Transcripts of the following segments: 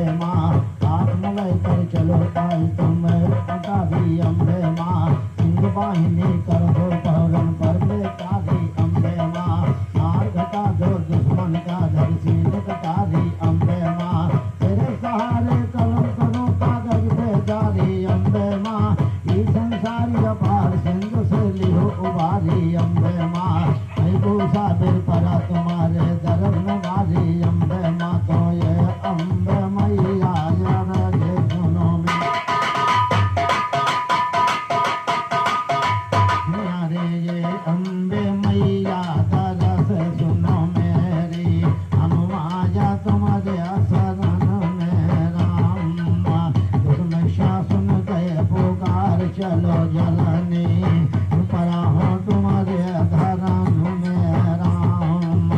अम्बे माँ हाथ मलय कर चलो आई तुम उतारी अम्बे माँ सिंह वाहिनी कर दो पहरन पर बेचारी अम्बे माँ मार घटा दो दुश्मन का धरसील कटारी अम्बे माँ तेरे सहारे कलम करो कागज बेजारी अम्बे माँ ई संसारी अपार सिंधु से लिहो उबारी अम्बे माँ भूषा दिल परा तुम्हारे दरद में बारी अम्बे माँ तो ये अम्बे मैया ये सुनो मेरे ये अम्बे मैया तरस सुनो मेरी अनुमाया तुम्हारे शरण में राम तुम शासन गए पुकार चलो जलनी परा हो तुम्हारे धर्म में राम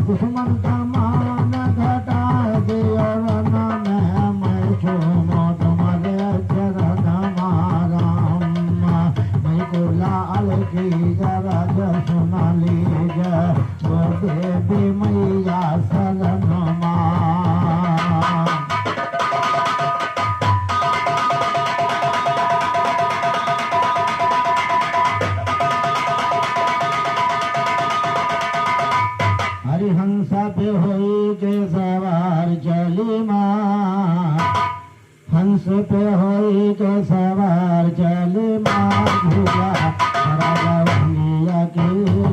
दुश्मन का मान घटा दियो रण में मैं छूमो तुम्हारे चरण राम मैं को लाल की जरा सुना लीज वो देवी मैया शरण हरिहंसा पे होई के सवार चली माँ हंस पे होई के सवार चली माँ झूला राजा की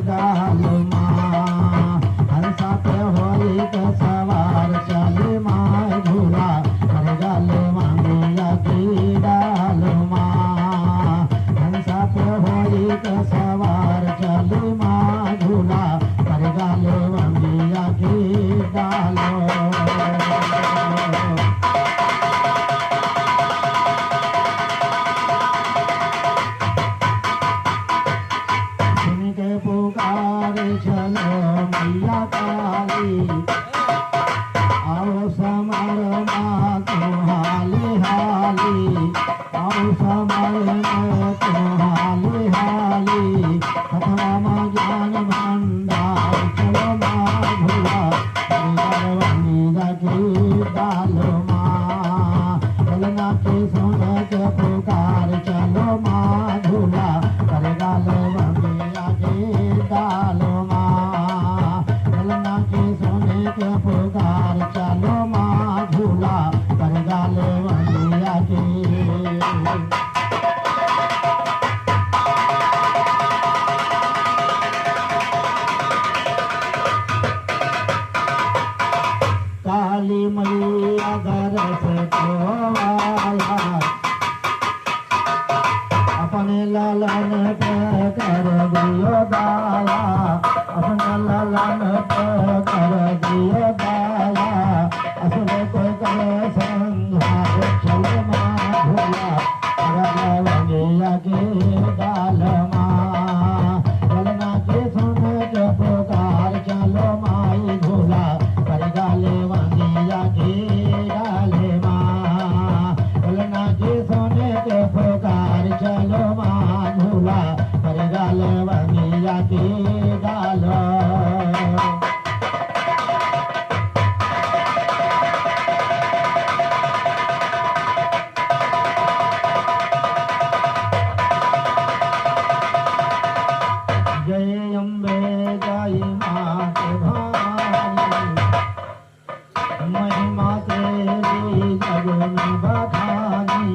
डाल माँ हंसा पे होई के सवार चली माँ झूला राजा की डाल माँ हंसा पे होई के सवार चली माँ झूला गालो वंगिया की डालो सुन के पुकार चलो मैया काली आओ समर माँ तो हाली हाली आओ समर में तो हाली हाली कथवा माँ ज्ञान भंडार चलो माँ झूला की डालो माँ चलना के सुन के पुकार चलो माँ झूला कर डालो बंगिया की डालो माँ चलना के सुन के पुकार चलो माँ झूला कर डालो बंगिया की काली मैया दरस को आया अपने लालन पे कर दियो दाया अपने लालन पे कर दियो दाया असले को करे संहार चलो माँ भूला रंगिया की डाल माँ चलना के सुन के पुकार चलो माई झूला कर डाले वंगिया की डाले माँ चलना के सोने के पुकार चलो माँ झूला कर डाले वंगिया की डालो जय अम्बे जय माँ महिमा तेरी जग में बखानी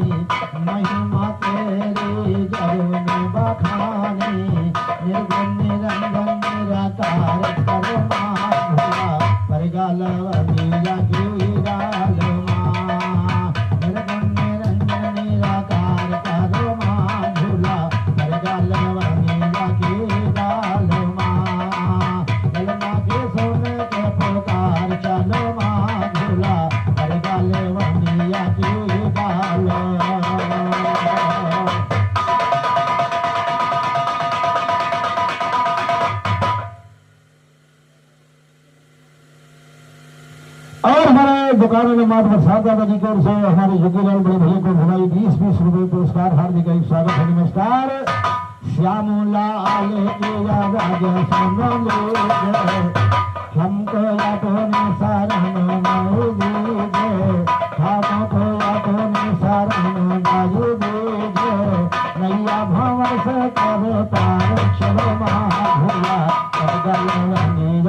महिमा तेरी जग में बखानी निर्गुण निरंजन निराकार करो माँ भोला पर गाल वंगिया की डाल माँ निर्गुण निरंजन निराकार करो माँ भोला पर गाल वंगिया की डाल माँ चलना के सोने के पुकार चलो माँ झूला कर डाले वंगिया की डालो और हमारे दुकानों में माता प्रसाद दादा जी की ओर से हमारे योगीलाल बड़े भैया को भुलाई 20-20 रुपए पुरस्कार हार्दिक स्वागत है नमस्कार श्यामलाल के राजा सुनो हमको यादों में सारण मौजूद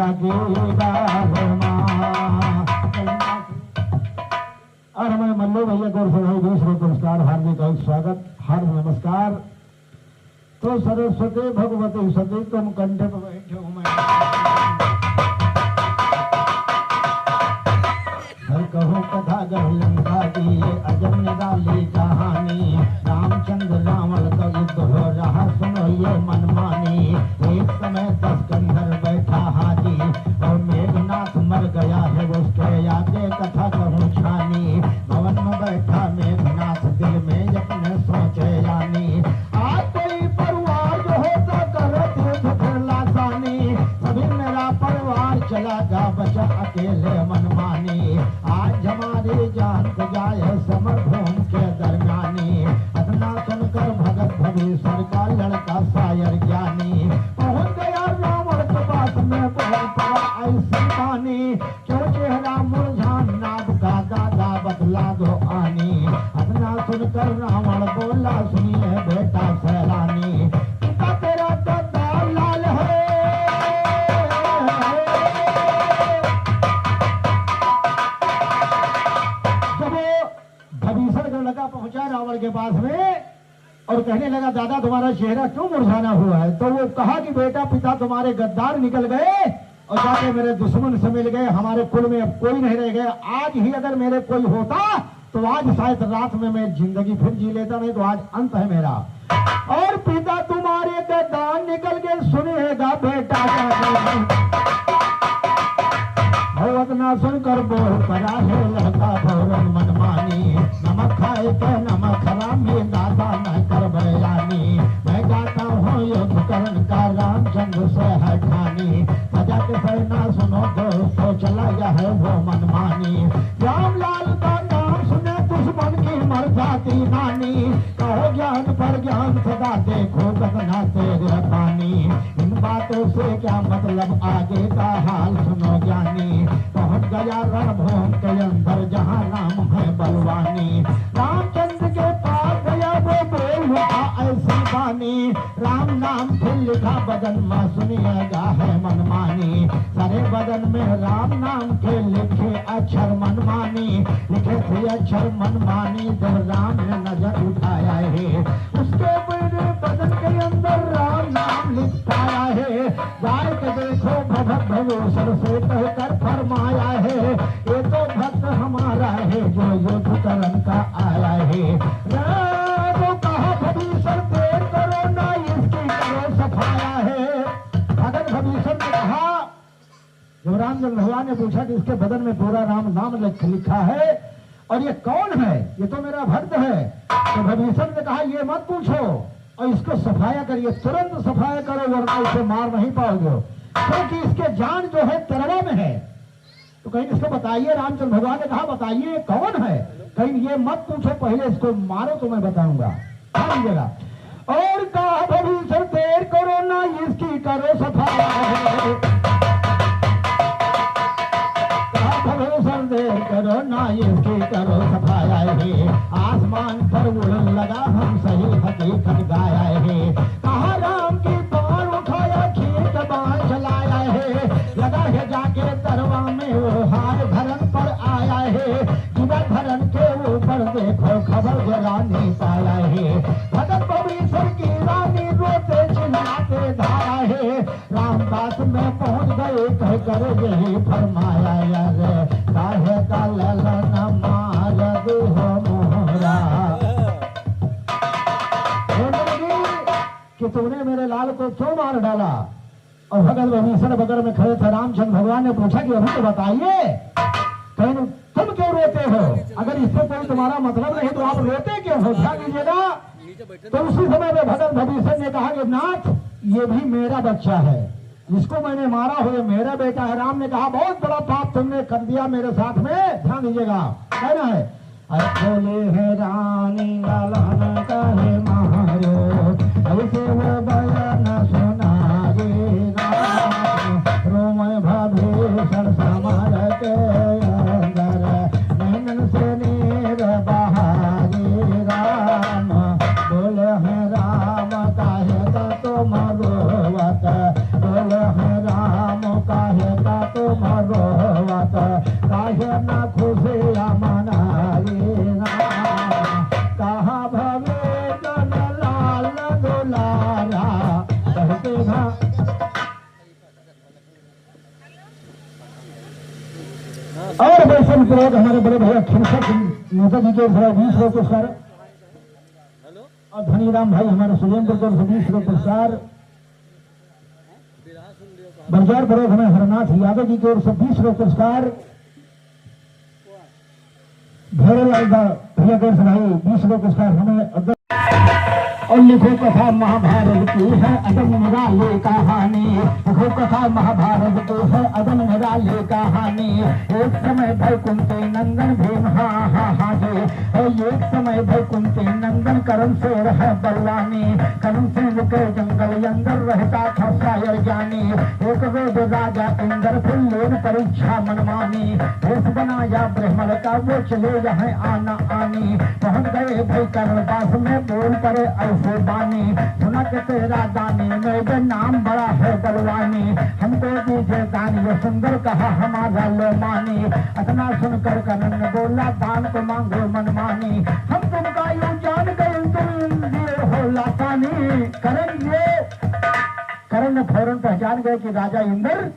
लगेगा रे माँ। और हमारे मल्लू भैया को भाई दूसरे पुरस्कार हार्दिक स्वागत हार्दिक नमस्कार। तो सरस्वती भगवती सती तुम कंठे पर बैठे हो मैं कहो कथा गहलंका की अजब निराली कहानी। रामचंद्र रावण का युद्ध हो रहा सुनो ये मनमानी। एक समय 10 कंधर बैठा हाथी और मेघनाथ मर गया है उसके आगे कथा कहूँ छानी। भवन में बैठा मेघनाथ दिल में अपने सोचे यानी। आज कोई परिवार जो होता करते फिर लासानी। सभी मेरा परिवार चला जा बचा अकेले मनमानी। आज हमारी जान को जाए समरभूम के दरमियानी। अदना सुनकर भगत भविष्य का लड़का शायर ज्ञानी। पहुंच गया रावण के पास में बहुत बड़ा ऐसी पानी। क्यों चेहरा मुरझान नाब का दादा बदला दो आनी। अदना सुनकर रावण बोला सुनिए बेटा सैलानी। पिता तेरा दादा लाल है लगा पहुंचा रावण के पास में और कहने लगा दादा तुम्हारा चेहरा क्यों मुरझाना हुआ है। तो वो कहा कि बेटा पिता तुम्हारे गद्दार निकल गए और जाके मेरे दुश्मन से मिल गए। हमारे कुल में अब कोई नहीं रह गया। आज ही अगर मेरे कोई होता तो आज शायद रात में मैं जिंदगी फिर जी लेता, नहीं तो आज अंत है मेरा। और पिता तुम्हारे गद्दार निकल गए सुनिएगा बेटा ना सुनकर बोल पड़ा है लड़का फौरन मनमानी। नमक खाए के नमक हरामी दादा न कर बयानी। मैं गाता हूँ युद्ध करण का रामचंद्र से है ठानी। सजा के पढ़ना सुनो दोस्तों चला गया है वो मनमानी। रामलाल का नाम सुने दुश्मन की मर जाती नानी। कहो ज्ञान पर ज्ञान सदा देखो बदना तेरे पानी। इन बातों से क्या मतलब आगे का हाल सुनो ज्ञानी। पहुंच गया रणभूम के अंदर जहाँ नाम है बलवानी। रामचंद्र के पास गया वो बोल उठा ऐसी बानी। राम नाम फिर लिखा बदन में सुनिएगा है मनमानी। सारे बदन में राम नाम के लिखे अक्षर मनमानी। लिखे थे अक्षर मनमानी जब राम ने नजर उठाया है उसके पूरे बदन के अंदर राम नाम लिखाया है। गाय के देखो भगत भगोसर से कहकर फरमाया है ये तो भक्त हमारा है जो युद्ध करण का आया है। तो कहा भविष्य देर करो ना इसकी करो सफाया है। भगत भविष्य ने कहा जब रामचंद्र भगवान ने पूछा कि इसके बदन में पूरा राम नाम लिखा है और ये कौन है, ये तो मेरा भक्त है। तो भविष्य ने कहा ये मत पूछो और इसको सफाया करिए, तुरंत सफाया करो वरना इसे मार नहीं पाओगे क्योंकि इसके जान जो है तरवा में है। तो कहीं इसको बताइए। रामचंद्र भगवान ने कहा बताइए कौन है। कहीं ये मत पूछो पहले इसको मारो तो मैं बताऊंगा। लीजिएगा और कहा भविष्य देर करो ना इसकी करो सफाया है। भविष्य देर करो ना इसकी करो सफाया है। आसमान पर उड़न लगा हम सही हकीकत गाया है। कहा राम की बाण उठाया खींच बाण चलाया है। लगा है जाके तरवा में वो हार धरन पर आया है। जीवन धरन के ऊपर देखो खबर जरा नहीं पाया है। भगत भविष्य की रानी रोते चिल्लाते धारा है। रामदास में पहुंच गए कह कर यही फरमाया यार काहे का ललन मार दो मोहरा। कि तुमने मेरे लाल को क्यों मार डाला। और भगत भविष्य बगल में खड़े थे। रामचंद्र भगवान ने पूछा कि अभी तो बताइए कहीं तुम क्यों रोते हो। अगर इससे कोई तुम्हारा मतलब नहीं तो आप रोते क्यों हो। ध्यान दीजिएगा। तो उसी समय में भगत भविष्य ने कहा कि नाथ ये भी मेरा बच्चा है, जिसको मैंने मारा हो ये मेरा बेटा है। राम ने कहा बहुत बड़ा पाप तुमने कर दिया मेरे साथ में। ध्यान दीजिएगा कहना है बोले है रानी लालन का है मारो ऐसे वो बयान सुना रे राम। रोमय भविष्य समार के अंदर नैनन से नीर बहारी राम। बोले है राम काहे तो तुम रोवत। बोले है राम काहे उपराग हमारे बड़े भैया खिलसत नेता जी के 20 पुरस्कार और धनीराम भाई हमारे सुरेंद्र को 20 पुरस्कार। बंजार बड़े हमें हरनाथ यादव जी की ओर से 20 पुरस्कार। भैरवलाल भैया की ओर से भाई 20 पुरस्कार हमें। और लिखो कथा महाभारत की है अदम निराली कहानी, लिखो कथा महाभारत की है अदम निराली कहानी। एक समय भाई कुंती नंदन भीम हाँ हाँ हाँ जी, एक समय भाई कुंती नंदन करण से रह बलवानी। करण सिंह के जंगल अंदर रहता था शायर ज्ञानी। एक रोज राजा इंद्र फिर लेन परीक्षा मनमानी। भेष बनाया ब्राह्मण का वो चले यहाँ आना आनी। पहुंच गए भाई करण पास में बोल पड़े ऐसे बानी। सुना के तेरा दानी मेरे नाम बड़ा है बलवानी। हमको दीजिए दान ये सुंदर कहा हमारा लो मानी। इतना सुनकर करण ने बोला दान को मांगो मनमानी। हम तुमका यूं जान गए तुम दिए हो लासानी। करण ने फौरन पहचान गए कि राजा इंद्र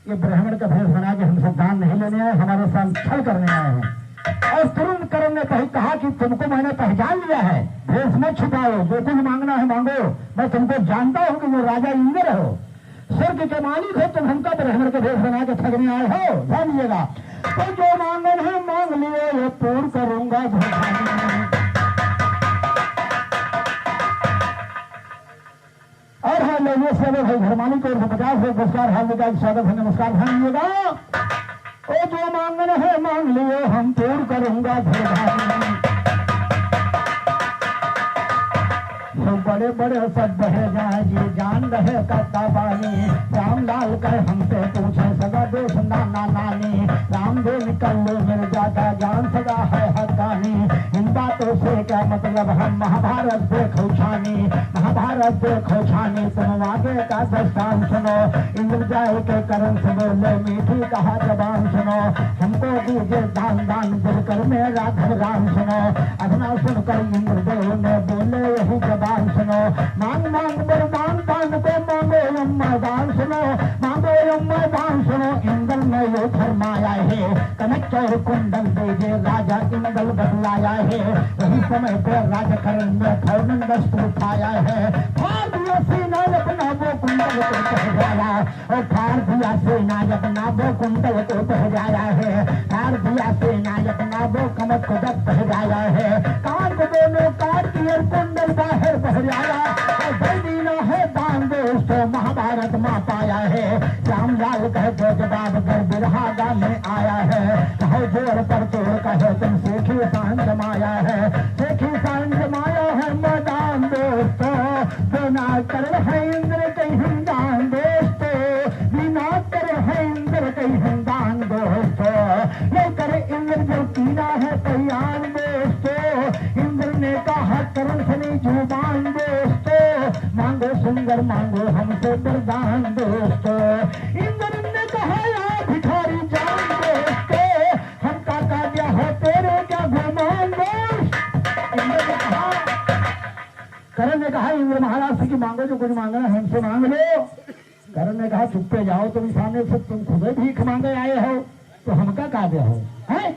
ये ब्राह्मण का भेष बना के हमसे दान नहीं लेने आए, हमारे साथ छल करने आए हैं। और तुरंत करण ने कहा कि तुमको मैंने पहचान लिया है, भेष मत छुपाओ, जो कुछ मांगना है मांगो। मैं तुमको जानता हूँ कि वो राजा इंद्र हो, स्वर्ग के मालिक हो। तुम हमका ब्राह्मण के भेष बना के ठगने आए हो, ध्यान दीजिएगा। तो जो मांगन है मांग लिए, ये पूर्ण करूंगा। और हाँ लोगों से भाई घरमानी को 50 पुरस्कार हार्दिक स्वागत है, नमस्कार ध्यान दीजिएगा। ओ जो मांगन है मांग लियो, हम पूर्ण करूंगा बड़े बड़े सब बहे जाए जी जान रहे कत्ता पानी। रामलाल कर हमसे पूछे सगा दोष नाना नानी। रामदेव निकल लो मिल जाता जान सगा है हकानी। इन बातों से क्या मतलब हम महाभारत देखो छानी। महाभारत देखो छानी तुम आगे का दस्तान सुनो। इंद्र जाए के करण से बोले मीठी कहा जबान सुनो। हमको दीजिए दान दान दिलकर मेरा घबरान सुनो। अधना सुनकर इंद्रदेव ने बोले यही जबान सुनो। मांग मांग वरदान दान को मांगो यम्मा दान सुनो। मांगो यम्मा दान सुनो। इंद्र ने ये फरमाया है कनक और कुंडल दीजिए राजा इंद्र बदलाया है। वही समय पे राजा करण ने फौरन वस्त्र उठाया है। फाड़ दिया सेना अपना वो कुंडल को पहराया। और फाड़ दिया सेना अपना वो कुंडल को पहराया है। फाड़ दिया सेना अपना वो कमर को जब पहराया है। काट को दोनों काट किए कुंडल बाहर पहराया। और दीना है दान दोस्तों महाभारत मां पाया है। रामलाल कहते जवाब कर बिरहा गाने आया है। कहो जोर पर तोड़ कहे तुम सेठी सान जमाया है। सेठी सान जमाया है मैदान दोस्तों। बिना कर है इंद्र कहीं हिंदान दोस्तों। बिना कर है इंद्र कहीं हिंदान दोस्तों। ये करे इंद्र जो पीना है कल्याण दोस्तों। इंद्र ने कहा करण से नहीं जुबान दोस्तों। मांगो सुंदर मांगो हमसे वरदान दोस्तों। इंद्र ने कहा या भिखारी जान दोस्तों। हम का काव्य हो तेरे क्या गुमान दोस्त। इंद्र ने कहा करण ने कहा इंद्र महाराज से कि मांगो जो कुछ मांगना हमसे मांग लो। करण ने कहा चुप्पे जाओ, तुम सामने से तुम खुद भीख मांगे आए हो तो हमका काव्य हो है।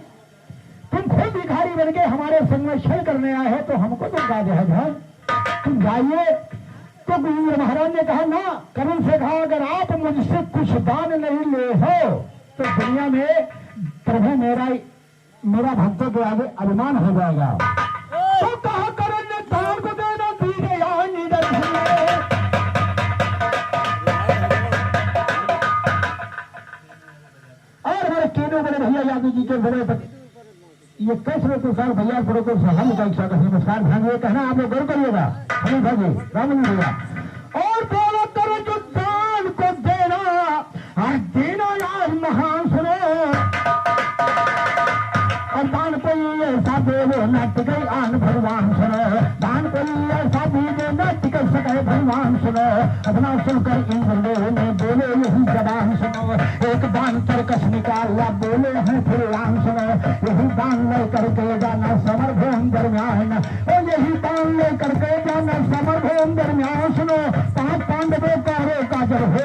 तुम खुद भिखारी बन के हमारे संग में छल करने आए हो तो हमको तुम काव्य है। तुम जाइए। तो इंद्र महाराज ने कहा ना, करण से कहा अगर आप मुझसे कुछ दान नहीं ले हो तो दुनिया में प्रभु मेरा भक्तों के आगे अभिमान हो जाएगा। तो कहा करण ने दान को देना दीजिए या और मेरे केनों बड़े भैया यादव जी के बड़े ये कैसे पुरस्कार भैया बड़े को हम नमस्कार ध्यान कहना आप लोग गौर करिएगा। हमें भाजी राम भैया और बोलो करो जो दान को देना आज देना यार महान सुनो। और दान कोई ऐसा दे वो न टिके आन भगवान सुनो। दान कोई ऐसा दीजिए न टिक सके भगवान सुनो। अपना सुनकर इंद्रदेव ने बोले यही जबान सुनो। एक दान तरकस निकाला बोले हैं फिर राम सुनो। यही दान ले करके जाना समर भूम दरमियान। और यही दान ले करके जाना समर भूम दरमियान सुनो। 5 पांडवों का जब हो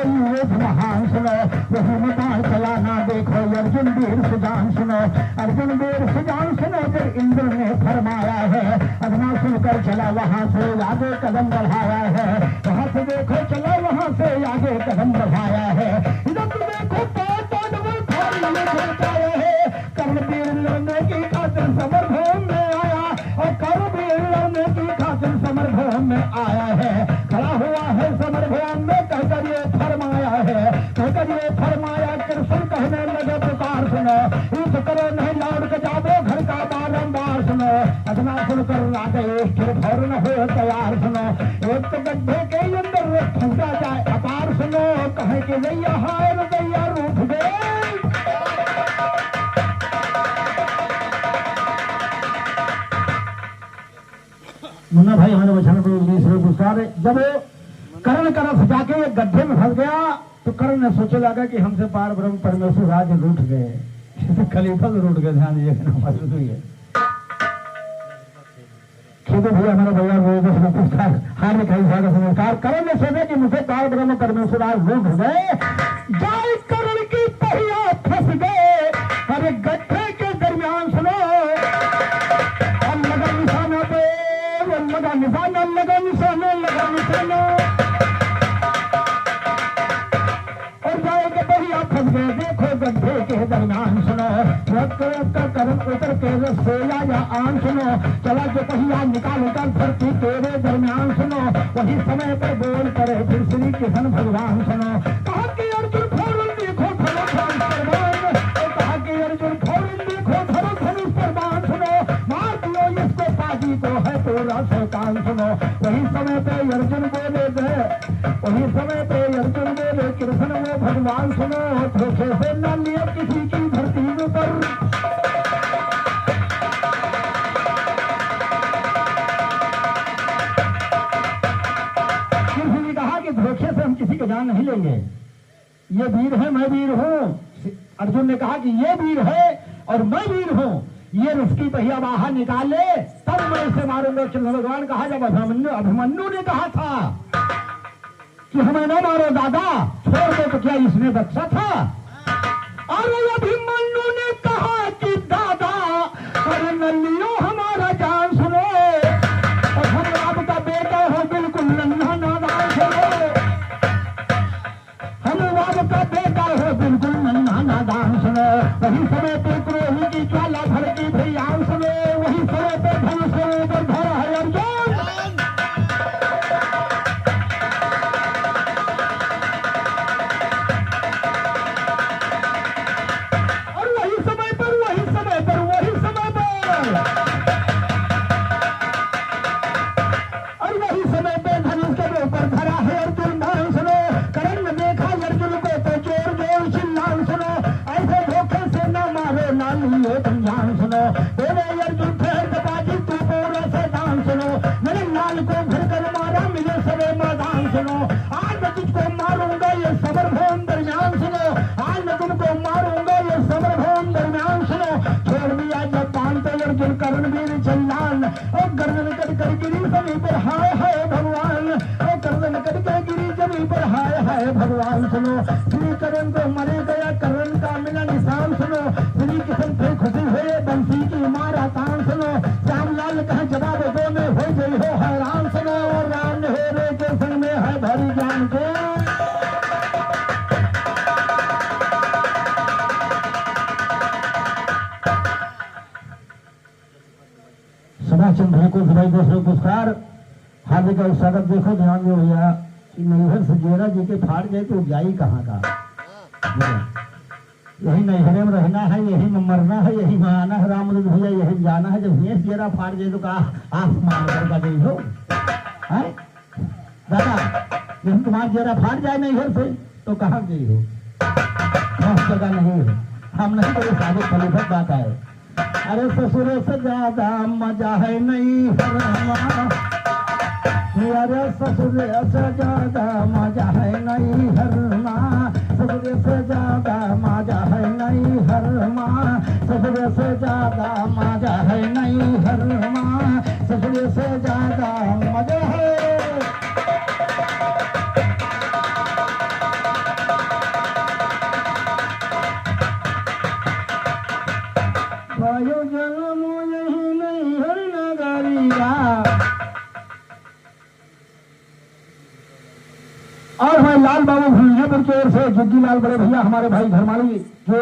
महान सुनो। वही में दान चलाना देखो अर्जुन अर्जुन वीर सुजान सुनो, अर्जुन वीर सुजान सुनो। फिर इंद्र ने फरमाया है, अदना सुनकर चला वहां से आगे कदम बढ़ाया है, वहां से देखो चला वहां से आगे कदम बढ़ाया है, इधर तो देखो कर्णवीर लड़ने की खातिर समरभूमि में आया, और कर्णवीर लड़ने की खातिर समरभूमि में आया है, खड़ा हुआ है समरभूमि में, कहकर ये फरमाया है, कहकर ये फरमाया। कृष्ण कहने लगे पुकार सुनो, युद्ध करो नहीं लौट के जाओ घर का बारंबार सुनो, अदना सुनकर राजा स्थिर फौरन हो तैयार सुनो, एक तो गड्ढे के अंदर फूटा जाए अपार सुनो, कहे कि नैया हाय नैया रूठ गए। मुन्ना भाई हमारे वचन को गुस्सा जब कर्ण का रथ जाके एक गड्ढे में फंस गया तो कर्ण ने सोचे लगा कि हमसे पार ब्रह्म परमेश्वर राज रूठ गए, खलीफा से रूठ गए। ध्यान दीजिए खेदू भैया हमारा भैया पुस्तक हार में कहीं का संस्कार कर्ण ने सोचा कि मुझे पार ब्रह्म परमेश्वर राज रूठ गए, जाए कर्ण की पहिया फंस गए। अरे गड्ढे के दरमियान सुनो, लगा निशाना पे लगा निशाना, लगा निशाना, लगा निशाना, और जाएगा बढ़िया फंस गए। देखो गड्ढे के दरमियान सुनो, करण उतर के सोया या आन सुनो, चला जो पहिया निकाल कर धरती तेरे दरमियान सुनो, वही समय पर बोल करे फिर श्री कृष्ण भगवान सुनो, कहा कि अर्जुन फौरन देखो धरो धनुष पर बाण, कहा कि अर्जुन फौरन देखो धरो धनुष पर बाण सुनो, मार दियो इसको पाजी को है पूरा शैतान सुनो। वही समय पे अर्जुन बोले गए, वही समय पे अर्जुन बोले कृष्ण वो भगवान सुनो, धोखे से न लिया किसी की धरती पर। कृष्ण ने कहा कि धोखे से हम किसी को जान नहीं लेंगे, ये वीर है मैं वीर हूँ। अर्जुन ने कहा कि ये वीर है और मैं वीर हूँ, ये उसकी पहिया बाहर निकाले तब मैं इसे मारूंगा। कृष्ण भगवान कहा जब अभिमन्यु ने कहा था कि हमें न मारो दादा, छोड़ दो, तो क्या इसने बख्शा था? अरे अभिमन्यु ने कहा कि दादा अरे नलियो हमारा जान सुनो, और हम आपका बेटा हो बिल्कुल नन्हा नादान सुनो, हम आपका बेटा हो बिल्कुल नन्हा नादान सुनो। वही समय पे क्रोध की ज्वाला भड़की थी आंस में, वही समय पे धनुष ऊपर धरा है अर्जुन, और वही समय पर वही समय पर वही समय पर और वही समय पे धनुष के ऊपर धरा है अर्जुन ध्यान सुनो। कर्ण ने देखा अर्जुन को तो जोर जोर चिल्लान सुनो, ऐसे धोखे से न मारो ना लियो तुम जान सुनो। बोले अर्जुन ठहर बाजी तू पूरा से दान सुनो, मेरे लाल को भर कर मारा मिले सवे मैदान सुनो, आज मैं तुझको मारूंगा ये समरभूमि दरमियान सुनो, आज मैं तुमको मारूंगा ये समरभूमि दरमियान सुनो। छोड़ दिया जब पान तो अर्जुन कर्णवीर चिल्लान, और गर्दन कट कर गिरी जमीन पर हाय हाय भगवान, और गर्दन कट कर गिरी जमीन पर हाय हाय भगवान सुनो। श्री कर्ण को मरे गया कर्ण का मिला निशान सुनो, श्री कृष्ण फिर खुशी हुए बंसी की मारा तान सुनो, श्यामलाल कहे जवाब दो में हो गई हो हैरान सुनो, और राम ने हेरे के संग में है भरी जान के। सुभाषचंद्र भाई को भाई दूसरे पुरस्कार हार्दिक स्वागत। देखो ध्यान दो भैया कि नैहर से जेरा जी के फाड़ जाए तो जाई कहाँ का, यही नैहरे में रहना है, यही में मरना है, यही में आना है, राम भैया यही जाना है। जब ये जेरा फाड़ जाए तो कहा आसमान करके गई हो दादा, जब तुम्हारा जेरा फाड़ जाए नैहर से तो कहाँ गई हो, जगह नहीं है, हम नहीं तो साबित खलीफत बात है। अरे ससुर से ज्यादा मजा है नहीं हरमा, अरे ससुर से ज्यादा मजा है नहीं हरमा, ससुर से ज्यादा मजा है नहीं हरमा, ससुर से ज्यादा मजा है नहीं हरमा, ससुर से ज्यादा मजा है। भयो जन्म यही नहीं हर नगरिया। और मैं लाल बाबू भुइयापुर की ओर से जुग्गी लाल बड़े भैया हमारे भाई घरमाली की ओर